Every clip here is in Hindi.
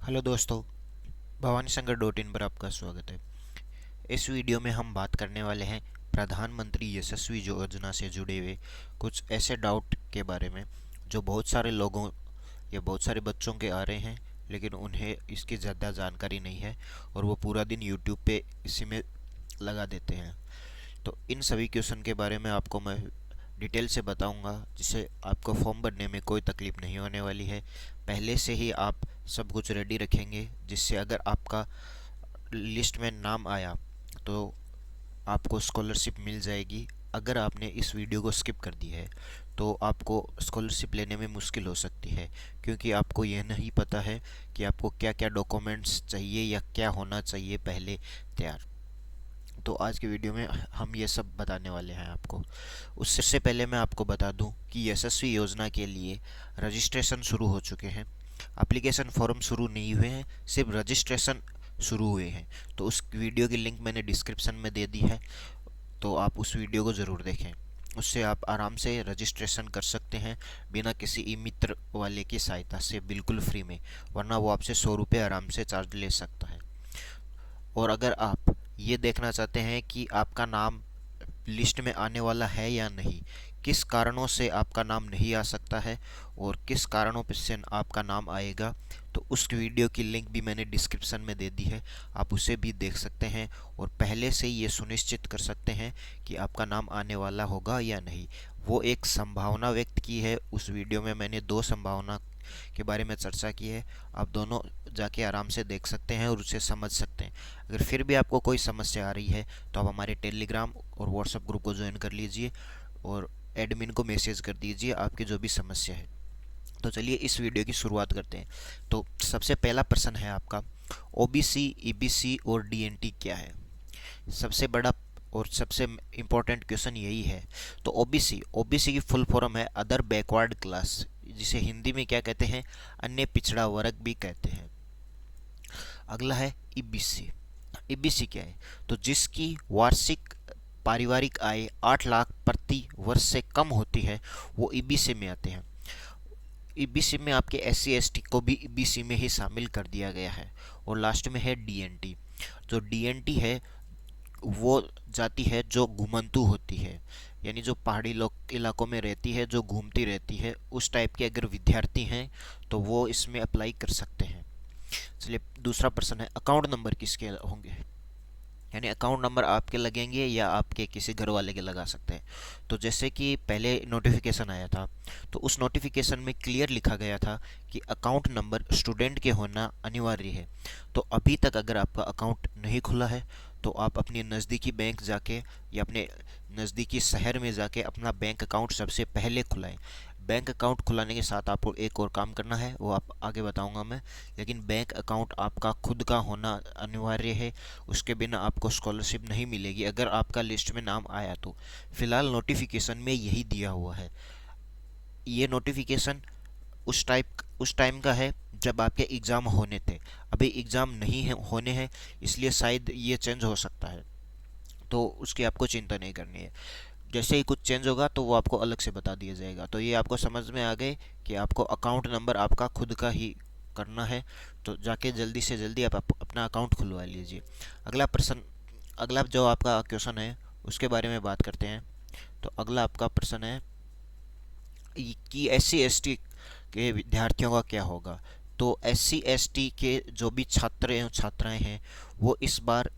हेलो दोस्तों, भवानी शंकर डॉट इन पर आपका स्वागत है। इस वीडियो में हम बात करने वाले हैं प्रधानमंत्री यशस्वी योजना से जुड़े हुए कुछ ऐसे डाउट के बारे में जो बहुत सारे लोगों या बहुत सारे बच्चों के आ रहे हैं, लेकिन उन्हें इसकी ज़्यादा जानकारी नहीं है और वो पूरा दिन यूट्यूब पे इसी में लगा देते हैं। तो इन सभी क्वेश्चन के बारे में आपको मैं डिटेल से बताऊंगा, जिससे आपको फॉर्म भरने में कोई तकलीफ नहीं होने वाली है। पहले से ही आप सब कुछ रेडी रखेंगे, जिससे अगर आपका लिस्ट में नाम आया तो आपको स्कॉलरशिप मिल जाएगी। अगर आपने इस वीडियो को स्किप कर दिया है तो आपको स्कॉलरशिप लेने में मुश्किल हो सकती है, क्योंकि आपको यह नहीं पता है कि आपको क्या क्या डॉक्यूमेंट्स चाहिए या क्या होना चाहिए पहले तैयार। तो आज के वीडियो में हम ये सब बताने वाले हैं आपको। उससे पहले मैं आपको बता दूं कि यशस्वी योजना के लिए रजिस्ट्रेशन शुरू हो चुके हैं। एप्लीकेशन फॉर्म शुरू नहीं हुए हैं, सिर्फ रजिस्ट्रेशन शुरू हुए हैं। तो उस वीडियो की लिंक मैंने डिस्क्रिप्शन में दे दी है, तो आप उस वीडियो को ज़रूर देखें। उससे आप आराम से रजिस्ट्रेशन कर सकते हैं बिना किसी ई मित्र वाले की सहायता से, बिल्कुल फ्री में। वरना वो आपसे 100 रुपये आराम से चार्ज ले सकता है। और अगर आप ये देखना चाहते हैं कि आपका नाम लिस्ट में आने वाला है या नहीं, किस कारणों से आपका नाम नहीं आ सकता है और किस कारणों से आपका नाम आएगा, तो उस वीडियो की लिंक भी मैंने डिस्क्रिप्शन में दे दी है। आप उसे भी देख सकते हैं और पहले से ये सुनिश्चित कर सकते हैं कि आपका नाम आने वाला होगा या नहीं। वो एक संभावना व्यक्त की है। उस वीडियो में मैंने दो संभावना के बारे में चर्चा की है। आप दोनों जाके आराम से देख सकते हैं और उसे समझ सकते हैं। अगर फिर भी आपको कोई समस्या आ रही है तो आप हमारे टेलीग्राम और व्हाट्सएप ग्रुप को ज्वाइन कर लीजिए और एडमिन को मैसेज कर दीजिए आपकी जो भी समस्या है। तो चलिए इस वीडियो की शुरुआत करते हैं। तो सबसे पहला प्रश्न है आपका, ओबीसी, ईबीसी और डीएनटी क्या है। सबसे बड़ा और सबसे इम्पोर्टेंट क्वेश्चन यही है। तो ओबीसी, ओबीसी की फुल फॉर्म है अदर बैकवर्ड क्लास, जिसे हिंदी में क्या कहते हैं, अन्य पिछड़ा वर्ग भी कहते हैं। अगला है ईबीसी। ईबीसी क्या है, तो जिसकी वार्षिक पारिवारिक आय 8 लाख प्रति वर्ष से कम होती है, वो ईबीसी में आते हैं। ईबीसी में आपके एससी एसटी को भी ईबीसी में ही शामिल कर दिया गया है। और लास्ट में है डीएनटी। जो डीएनटी है वो जाति है जो घुमंतु होती है, यानी जो पहाड़ी लोग इलाकों में रहती है, जो घूमती रहती है, उस टाइप के अगर विद्यार्थी हैं तो वो इसमें अप्लाई कर सकते हैं। चलिए दूसरा प्रश्न है, अकाउंट नंबर किसके होंगे, यानी अकाउंट नंबर आपके लगेंगे या आपके किसी घर वाले के लगा सकते हैं। तो जैसे कि पहले नोटिफिकेशन आया था, तो उस नोटिफिकेशन में क्लियर लिखा गया था कि अकाउंट नंबर स्टूडेंट के होना अनिवार्य है। तो अभी तक अगर आपका अकाउंट नहीं खुला है तो आप अपनी नज़दीकी बैंक जाके या अपने नज़दीकी शहर में जाके अपना बैंक अकाउंट सबसे पहले खुलाएं। बैंक अकाउंट खुलाने के साथ आपको एक और काम करना है, वो आप आगे बताऊंगा मैं। लेकिन बैंक अकाउंट आपका खुद का होना अनिवार्य है, उसके बिना आपको स्कॉलरशिप नहीं मिलेगी अगर आपका लिस्ट में नाम आया तो। फिलहाल नोटिफिकेशन में यही दिया हुआ है। ये नोटिफिकेशन उस टाइम का है जब आपके एग्ज़ाम होने थे। अभी एग्ज़ाम नहीं है होने हैं, इसलिए शायद ये चेंज हो सकता है, तो उसकी आपको चिंता नहीं करनी है। जैसे ही कुछ चेंज होगा तो वो आपको अलग से बता दिया जाएगा। तो ये आपको समझ में आ गए कि आपको अकाउंट नंबर आपका खुद का ही करना है। तो जाके जल्दी से जल्दी आप अपना अकाउंट खुलवा लीजिए। अगला प्रश्न, अगला जो आपका क्वेश्चन है उसके बारे में बात करते हैं। तो अगला आपका प्रश्न है कि एस सी एस टी के विद्यार्थियों का क्या होगा। तो एस सी एस टी के जो भी छात्र एवं छात्राएं हैं वो इस बार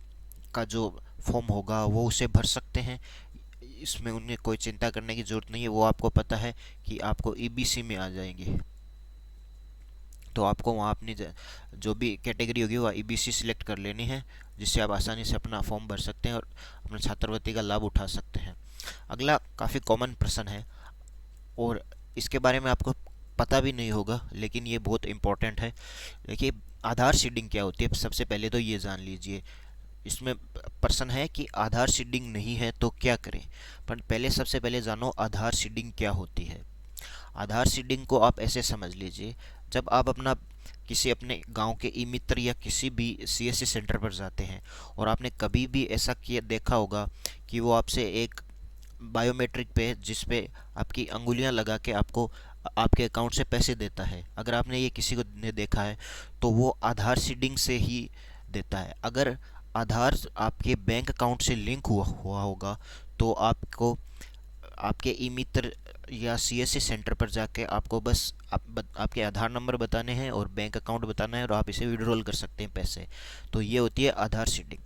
का जो फॉर्म होगा वो उसे भर सकते हैं। इसमें उन्हें कोई चिंता करने की ज़रूरत नहीं है। वो आपको पता है कि आपको ईबीसी में आ जाएंगे, तो आपको वहाँ अपनी जो भी कैटेगरी होगी वह ईबीसी सिलेक्ट कर लेनी है, जिससे आप आसानी से अपना फॉर्म भर सकते हैं और अपना छात्रवृत्ति का लाभ उठा सकते हैं। अगला काफ़ी कॉमन प्रश्न है और इसके बारे में आपको पता भी नहीं होगा, लेकिन ये बहुत इम्पोर्टेंट है। देखिए, आधार सीडिंग क्या होती है, सबसे पहले तो ये जान लीजिए। इसमें प्रश्न है कि आधार सीडिंग नहीं है तो क्या करें, पर पहले सबसे पहले जानो आधार सीडिंग क्या होती है। आधार सीडिंग को आप ऐसे समझ लीजिए, जब आप अपना किसी अपने गांव के ई मित्र या किसी भी सीएससी सेंटर पर जाते हैं और आपने कभी भी ऐसा किया देखा होगा कि वो आपसे एक बायोमेट्रिक पे, जिस पे आपकी अंगुलियां लगा के आपको आपके अकाउंट से पैसे देता है, अगर आपने ये किसी को ने देखा है तो वो आधार सीडिंग से ही देता है। अगर आधार आपके बैंक अकाउंट से लिंक हुआ हुआ होगा तो आपको आपके ई मित्र या सीएससी सेंटर पर जाके आपको बस आपके आधार नंबर बताने हैं और बैंक अकाउंट बताना है और आप इसे विड्रॉल कर सकते हैं पैसे। तो ये होती है आधार सीडिंग।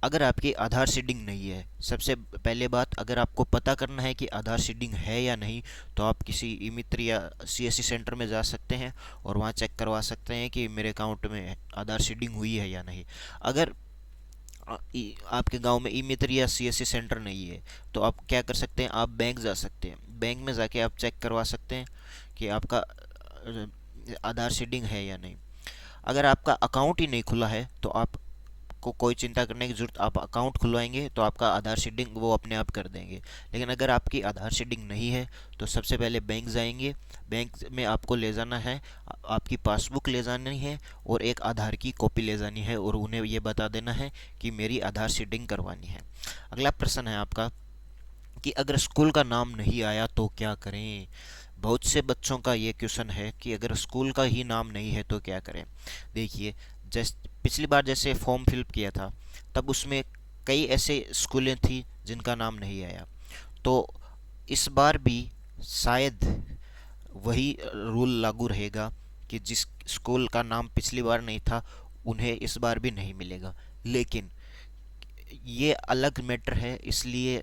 अगर आपकी आधार सीडिंग नहीं है, सबसे पहले बात, अगर आपको पता करना है कि आधार सीडिंग है या नहीं, तो आप किसी ई मित्र या सीएससी सेंटर में जा सकते हैं और वहाँ चेक करवा सकते हैं कि मेरे अकाउंट में आधार सीडिंग हुई है या नहीं। अगर आपके गांव में ई मित्र या सीएससी सेंटर नहीं है तो आप क्या कर सकते हैं, आप बैंक जा सकते हैं। बैंक में जाके आप चेक करवा सकते हैं कि आपका आधार सीडिंग है या नहीं। अगर आपका अकाउंट ही नहीं खुला है तो आप को कोई चिंता करने की जरूरत, आप अकाउंट खुलवाएंगे तो आपका आधार सीडिंग वो अपने आप कर देंगे। लेकिन अगर आपकी आधार सीडिंग नहीं है तो सबसे पहले बैंक जाएंगे। बैंक में आपको ले जाना है, आपकी पासबुक ले जानी है और एक आधार की कॉपी ले जानी है और उन्हें ये बता देना है कि मेरी आधार सीडिंग करवानी है। अगला प्रश्न है आपका कि अगर स्कूल का नाम नहीं आया तो क्या करें। बहुत से बच्चों का ये क्वेश्चन है कि अगर स्कूल का ही नाम नहीं है तो क्या करें। देखिए, जैसे पिछली बार जैसे फॉर्म फिलअप किया था तब उसमें कई ऐसे स्कूलें थी जिनका नाम नहीं आया, तो इस बार भी शायद वही रूल लागू रहेगा कि जिस स्कूल का नाम पिछली बार नहीं था उन्हें इस बार भी नहीं मिलेगा। लेकिन ये अलग मैटर है, इसलिए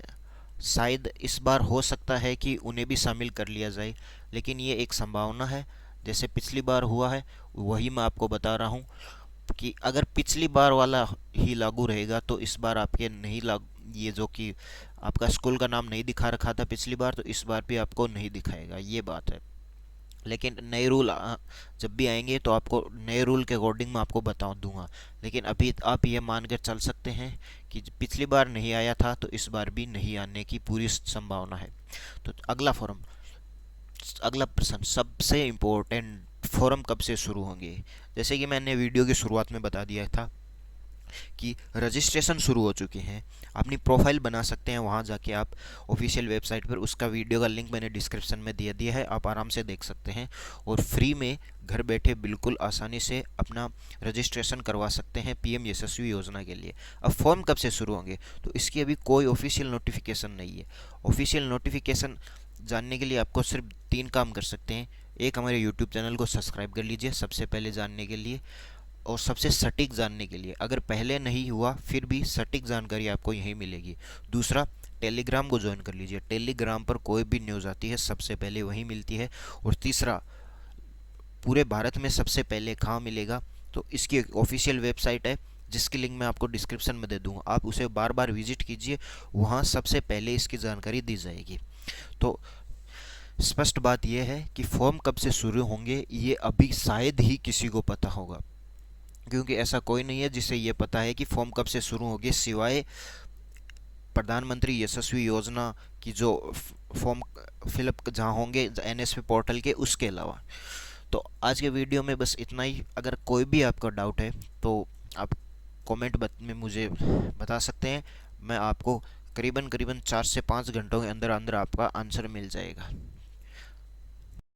शायद इस बार हो सकता है कि उन्हें भी शामिल कर लिया जाए। लेकिन ये एक संभावना है, जैसे पिछली बार हुआ है वही मैं आपको बता रहा हूँ कि अगर पिछली बार वाला ही लागू रहेगा तो इस बार आपके नहीं लागू, ये जो कि आपका स्कूल का नाम नहीं दिखा रखा था पिछली बार तो इस बार भी आपको नहीं दिखाएगा, ये बात है। लेकिन नए रूल जब भी आएंगे तो आपको नए रूल के अकॉर्डिंग मैं आपको बता दूंगा। लेकिन अभी आप ये मान कर चल सकते हैं कि पिछली बार नहीं आया था तो इस बार भी नहीं आने की पूरी संभावना है। तो अगला प्रश्न, सबसे इम्पोर्टेंट, फॉर्म कब से शुरू होंगे। जैसे कि मैंने वीडियो की शुरुआत में बता दिया था कि रजिस्ट्रेशन शुरू हो चुके हैं। अपनी प्रोफाइल बना सकते हैं वहाँ जाके आप ऑफिशियल वेबसाइट पर, उसका वीडियो का लिंक मैंने डिस्क्रिप्शन में दिया दिया है, आप आराम से देख सकते हैं और फ्री में घर बैठे बिल्कुल आसानी से अपना रजिस्ट्रेशन करवा सकते हैं पीएम यशस्वी योजना के लिए। अब फॉर्म कब से शुरू होंगे, तो इसकी अभी कोई ऑफिशियल नोटिफिकेशन नहीं है। ऑफिशियल नोटिफिकेशन जानने के लिए आपको सिर्फ 3 काम कर सकते हैं। एक, हमारे यूट्यूब चैनल को सब्सक्राइब कर लीजिए सबसे पहले जानने के लिए और सबसे सटीक जानने के लिए। अगर पहले नहीं हुआ फिर भी सटीक जानकारी आपको यहीं मिलेगी। दूसरा, टेलीग्राम को ज्वाइन कर लीजिए, टेलीग्राम पर कोई भी न्यूज़ आती है सबसे पहले वहीं मिलती है। और तीसरा, पूरे भारत में सबसे पहले कहाँ मिलेगा, तो इसकी एक ऑफिशियल वेबसाइट है जिसकी लिंक मैं आपको डिस्क्रिप्शन में दे दूँगा, आप उसे बार बार विजिट कीजिए, वहाँ सबसे पहले इसकी जानकारी दी जाएगी। तो स्पष्ट बात यह है कि फॉर्म कब से शुरू होंगे ये अभी शायद ही किसी को पता होगा, क्योंकि ऐसा कोई नहीं है जिसे ये पता है कि फॉर्म कब से शुरू होगी, सिवाय प्रधानमंत्री यशस्वी योजना की जो फॉर्म फिलअप जहाँ होंगे एनएसपी पोर्टल के, उसके अलावा। तो आज के वीडियो में बस इतना ही। अगर कोई भी आपका डाउट है तो आप कमेंट में मुझे बता सकते हैं, मैं आपको करीबन 4 से 5 घंटों के अंदर अंदर आपका आंसर मिल जाएगा।